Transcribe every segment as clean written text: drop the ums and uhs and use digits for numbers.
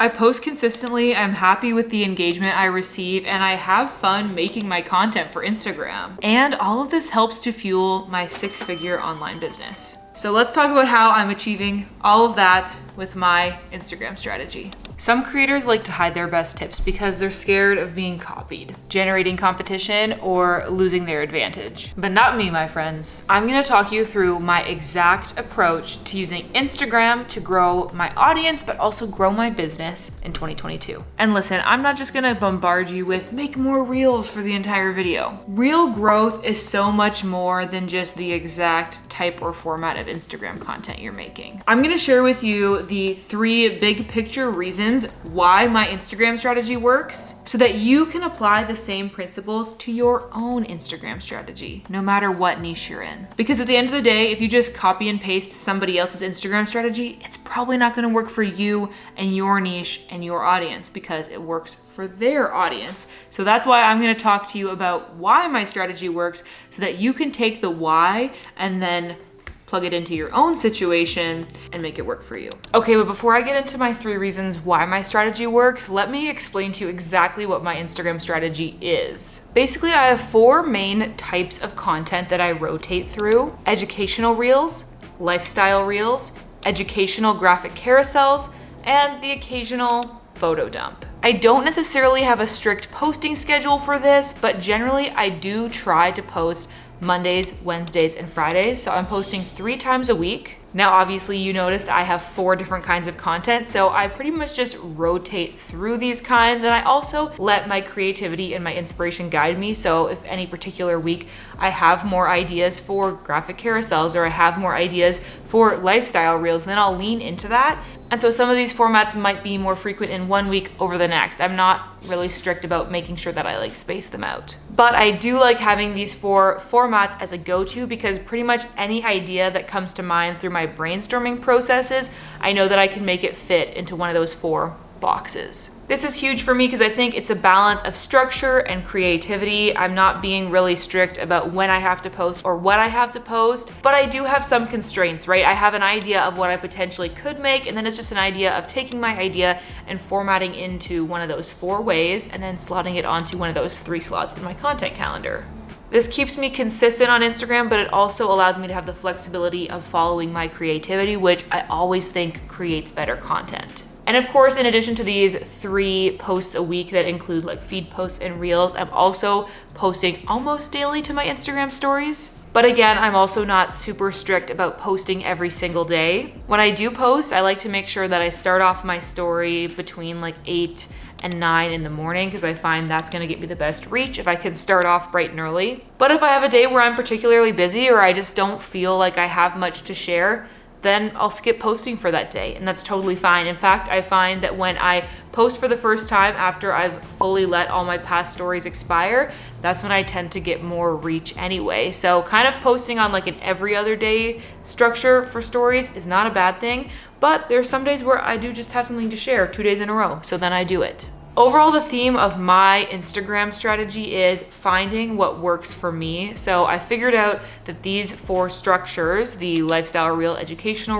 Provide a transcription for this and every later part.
I post consistently, I'm happy with the engagement I receive, and I have fun making my content for Instagram. And all of this helps to fuel my 6-figure online business. So let's talk about how I'm achieving all of that with my Instagram strategy. Some creators like to hide their best tips because they're scared of being copied, generating competition, or losing their advantage. But not me, my friends. I'm gonna talk you through my exact approach to using Instagram to grow my audience, but also grow my business in 2022. And listen, I'm not just gonna bombard you with make more reels for the entire video. Real growth is so much more than just the exact type or format of Instagram content you're making. I'm gonna share with you the 3 big picture reasons why my Instagram strategy works so that you can apply the same principles to your own Instagram strategy, no matter what niche you're in. Because at the end of the day, if you just copy and paste somebody else's Instagram strategy, it's probably not gonna work for you and your niche and your audience because it works for their audience. So that's why I'm gonna talk to you about why my strategy works so that you can take the why and then plug it into your own situation and make it work for you. Okay, but before I get into my 3 reasons why my strategy works, let me explain to you exactly what my Instagram strategy is. Basically, I have 4 main types of content that I rotate through: educational reels, lifestyle reels, educational graphic carousels, and the occasional photo dump. I don't necessarily have a strict posting schedule for this, but generally I do try to post Mondays, Wednesdays, and Fridays. So I'm posting 3 times a week. Now, obviously you noticed I have 4 different kinds of content. So I pretty much just rotate through these kinds. And I also let my creativity and my inspiration guide me. So if any particular week I have more ideas for graphic carousels or I have more ideas for lifestyle reels, then I'll lean into that. And so some of these formats might be more frequent in one week over the next. I'm not really strict about making sure that I space them out. But I do like having these 4 formats as a go-to because pretty much any idea that comes to mind through my brainstorming processes, I know that I can make it fit into one of those 4 boxes. This is huge for me because I think it's a balance of structure and creativity. I'm not being really strict about when I have to post or what I have to post, but I do have some constraints, right? I have an idea of what I potentially could make, and then it's just an idea of taking my idea and formatting into one of those 4 ways and then slotting it onto one of those 3 slots in my content calendar. This keeps me consistent on Instagram, but it also allows me to have the flexibility of following my creativity, which I always think creates better content. And of course, in addition to these 3 posts a week that include feed posts and reels, I'm also posting almost daily to my Instagram stories. But again, I'm also not super strict about posting every single day. When I do post, I like to make sure that I start off my story between 8 and 9 in the morning because I find that's gonna get me the best reach if I can start off bright and early. But if I have a day where I'm particularly busy or I just don't feel like I have much to share, then I'll skip posting for that day, and that's totally fine. In fact, I find that when I post for the first time after I've fully let all my past stories expire, that's when I tend to get more reach anyway. So kind of posting on an every other day structure for stories is not a bad thing, but there's some days where I do just have something to share 2 days in a row, so then I do it. Overall, the theme of my Instagram strategy is finding what works for me. So I figured out that these 4 structures, the lifestyle reel, educational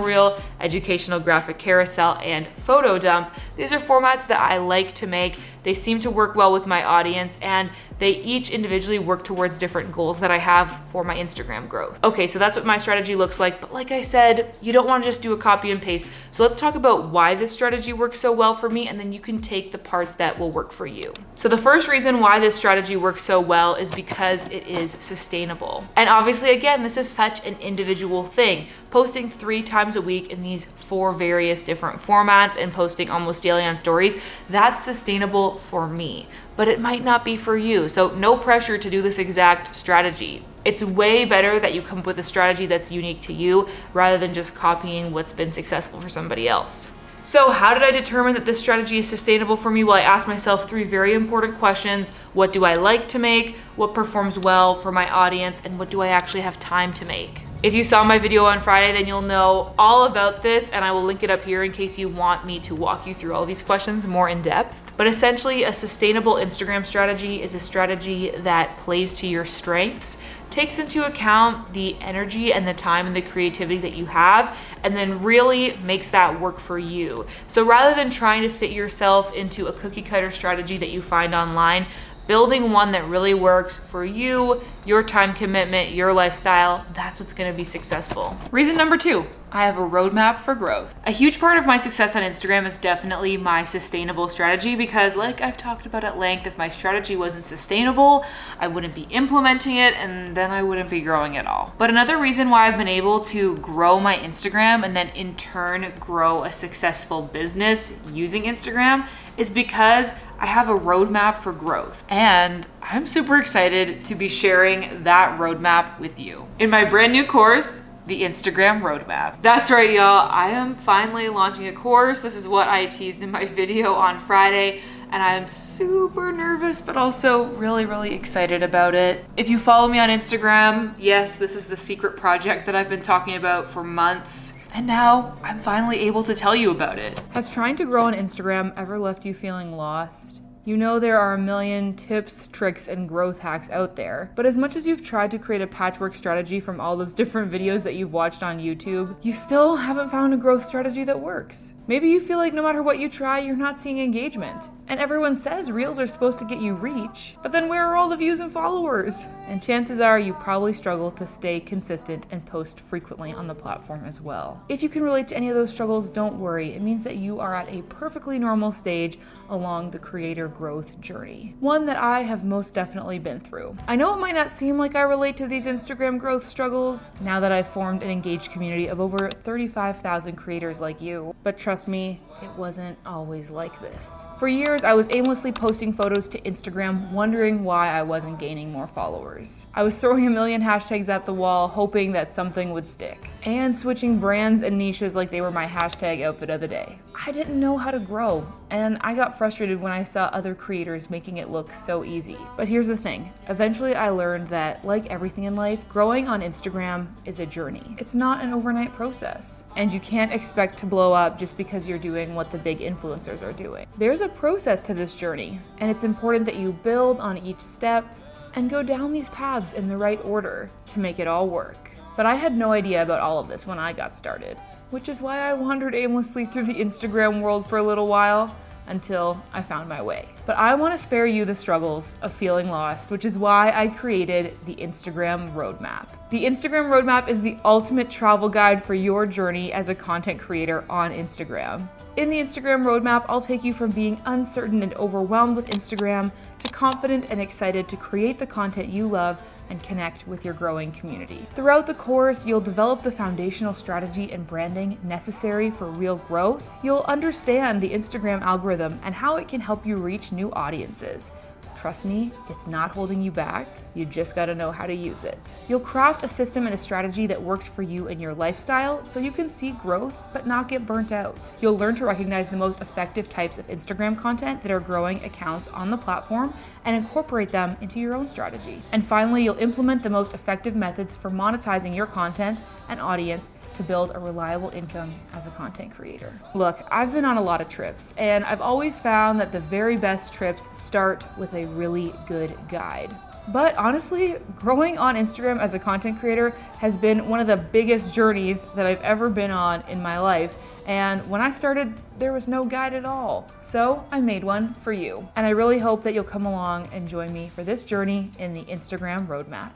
graphic carousel, and photo dump, these are formats that I like to make. They seem to work well with my audience, and they each individually work towards different goals that I have for my Instagram growth. Okay, so that's what my strategy looks like. But like I said, you don't want to just do a copy and paste. So let's talk about why this strategy works so well for me, and then you can take the parts that will work for you. So the first reason why this strategy works so well is because it is sustainable. And obviously, again, this is such an individual thing. Posting 3 times a week in these 4 various different formats and posting almost daily on stories, that's sustainable for me, but it might not be for you. So no pressure to do this exact strategy. It's way better that you come up with a strategy that's unique to you rather than just copying what's been successful for somebody else. So how did I determine that this strategy is sustainable for me? Well, I asked myself 3 very important questions. What do I like to make? What performs well for my audience? And what do I actually have time to make? If you saw my video on Friday, then you'll know all about this, and I will link it up here in case you want me to walk you through all these questions more in depth. But essentially, a sustainable Instagram strategy is a strategy that plays to your strengths, takes into account the energy and the time and the creativity that you have, and then really makes that work for you. So rather than trying to fit yourself into a cookie cutter strategy that you find online, building one that really works for you, your time commitment, your lifestyle, that's what's gonna be successful. Reason number 2, I have a roadmap for growth. A huge part of my success on Instagram is definitely my sustainable strategy because, like I've talked about at length, if my strategy wasn't sustainable, I wouldn't be implementing it and then I wouldn't be growing at all. But another reason why I've been able to grow my Instagram and then in turn grow a successful business using Instagram is because I have a roadmap for growth. And I'm super excited to be sharing that roadmap with you. In my brand new course, the Instagram Roadmap. That's right, y'all. I am finally launching a course. This is what I teased in my video on Friday, and I'm super nervous, but also really, really excited about it. If you follow me on Instagram, yes, this is the secret project that I've been talking about for months. And now I'm finally able to tell you about it. Has trying to grow on Instagram ever left you feeling lost? You know there are a million tips, tricks, and growth hacks out there, but as much as you've tried to create a patchwork strategy from all those different videos that you've watched on YouTube, you still haven't found a growth strategy that works. Maybe you feel like no matter what you try, you're not seeing engagement. And everyone says Reels are supposed to get you reach, but then where are all the views and followers? And chances are you probably struggle to stay consistent and post frequently on the platform as well. If you can relate to any of those struggles, don't worry. It means that you are at a perfectly normal stage along the creator growth journey. One that I have most definitely been through. I know it might not seem like I relate to these Instagram growth struggles now that I've formed an engaged community of over 35,000 creators like you, but trust me, it wasn't always like this. For years, I was aimlessly posting photos to Instagram, wondering why I wasn't gaining more followers. I was throwing a million hashtags at the wall, hoping that something would stick, and switching brands and niches like they were my hashtag outfit of the day. I didn't know how to grow, and I got frustrated when I saw other creators making it look so easy. But here's the thing, eventually I learned that, like everything in life, growing on Instagram is a journey. It's not an overnight process, and you can't expect to blow up just because you're doing what the big influencers are doing. There's a process to this journey, and it's important that you build on each step and go down these paths in the right order to make it all work. But I had no idea about all of this when I got started, which is why I wandered aimlessly through the Instagram world for a little while until I found my way. But I want to spare you the struggles of feeling lost, which is why I created the Instagram Roadmap. The Instagram Roadmap is the ultimate travel guide for your journey as a content creator on Instagram. In the Instagram Roadmap, I'll take you from being uncertain and overwhelmed with Instagram to confident and excited to create the content you love and connect with your growing community. Throughout the course, you'll develop the foundational strategy and branding necessary for real growth. You'll understand the Instagram algorithm and how it can help you reach new audiences. Trust me, it's not holding you back. You just gotta know how to use it. You'll craft a system and a strategy that works for you and your lifestyle so you can see growth but not get burnt out. You'll learn to recognize the most effective types of Instagram content that are growing accounts on the platform and incorporate them into your own strategy. And finally, you'll implement the most effective methods for monetizing your content and audience to build a reliable income as a content creator. Look, I've been on a lot of trips, and I've always found that the very best trips start with a really good guide. But honestly, growing on Instagram as a content creator has been one of the biggest journeys that I've ever been on in my life. And when I started, there was no guide at all. So I made one for you. And I really hope that you'll come along and join me for this journey in the Instagram Roadmap.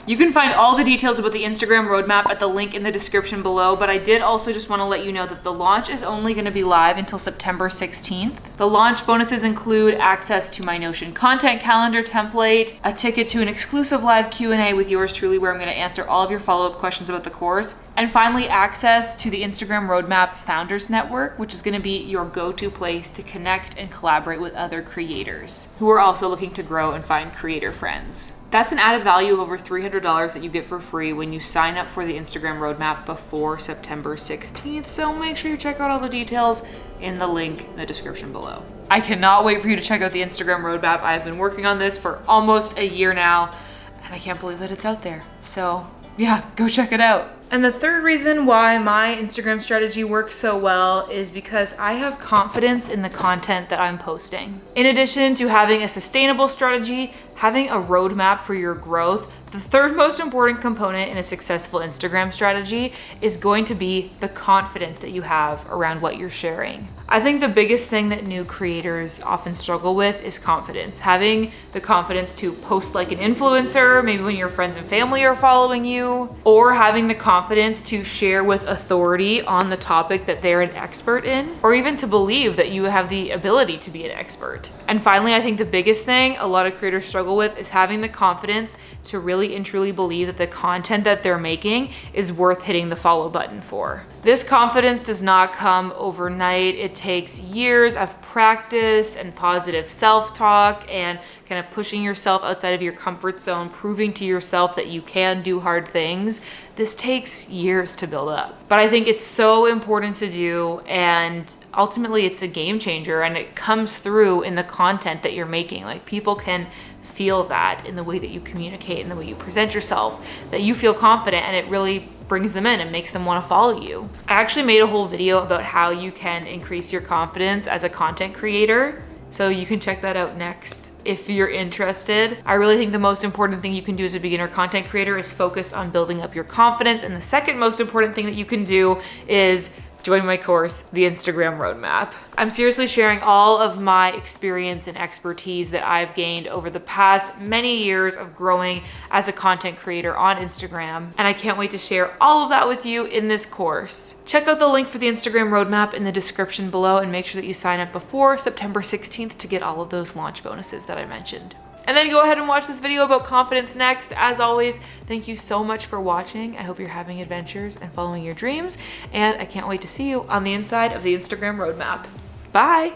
You can find all the details about the Instagram Roadmap at the link in the description below, but I did also just want to let you know that the launch is only going to be live until September 16th. The launch bonuses include access to my Notion content calendar template, a ticket to an exclusive live Q&A with yours truly where I'm going to answer all of your follow-up questions about the course, and finally access to the Instagram Roadmap Founders Network, which is going to be your go-to place to connect and collaborate with other creators who are also looking to grow and find creator friends. That's an added value of over $300 that you get for free when you sign up for the Instagram Roadmap before September 16th, so make sure you check out all the details in the link in the description below. I cannot wait for you to check out the Instagram Roadmap. I've been working on this for almost a year now, and I can't believe that it's out there. So yeah, go check it out. And the third reason why my Instagram strategy works so well is because I have confidence in the content that I'm posting. In addition to having a sustainable strategy, having a roadmap for your growth, the third most important component in a successful Instagram strategy is going to be the confidence that you have around what you're sharing. I think the biggest thing that new creators often struggle with is confidence. Having the confidence to post like an influencer, maybe when your friends and family are following you, or having the confidence to share with authority on the topic that they're an expert in, or even to believe that you have the ability to be an expert. And finally, I think the biggest thing a lot of creators struggle with is having the confidence to really and truly believe that the content that they're making is worth hitting the follow button for. This confidence does not come overnight. It takes years of practice and positive self-talk and kind of pushing yourself outside of your comfort zone, proving to yourself that you can do hard things. This takes years to build up. But I think it's so important to do, and ultimately it's a game changer, and it comes through in the content that you're making. Like, people can feel that in the way that you communicate and the way you present yourself, that you feel confident, and it really brings them in and makes them want to follow you. I actually made a whole video about how you can increase your confidence as a content creator, so you can check that out next if you're interested. I really think the most important thing you can do as a beginner content creator is focus on building up your confidence, and the second most important thing that you can do is join my course, The Instagram Roadmap. I'm seriously sharing all of my experience and expertise that I've gained over the past many years of growing as a content creator on Instagram, and I can't wait to share all of that with you in this course. Check out the link for the Instagram Roadmap in the description below, and make sure that you sign up before September 16th to get all of those launch bonuses that I mentioned. And then go ahead and watch this video about confidence next. As always, thank you so much for watching. I hope you're having adventures and following your dreams, and I can't wait to see you on the inside of the Instagram Roadmap. Bye.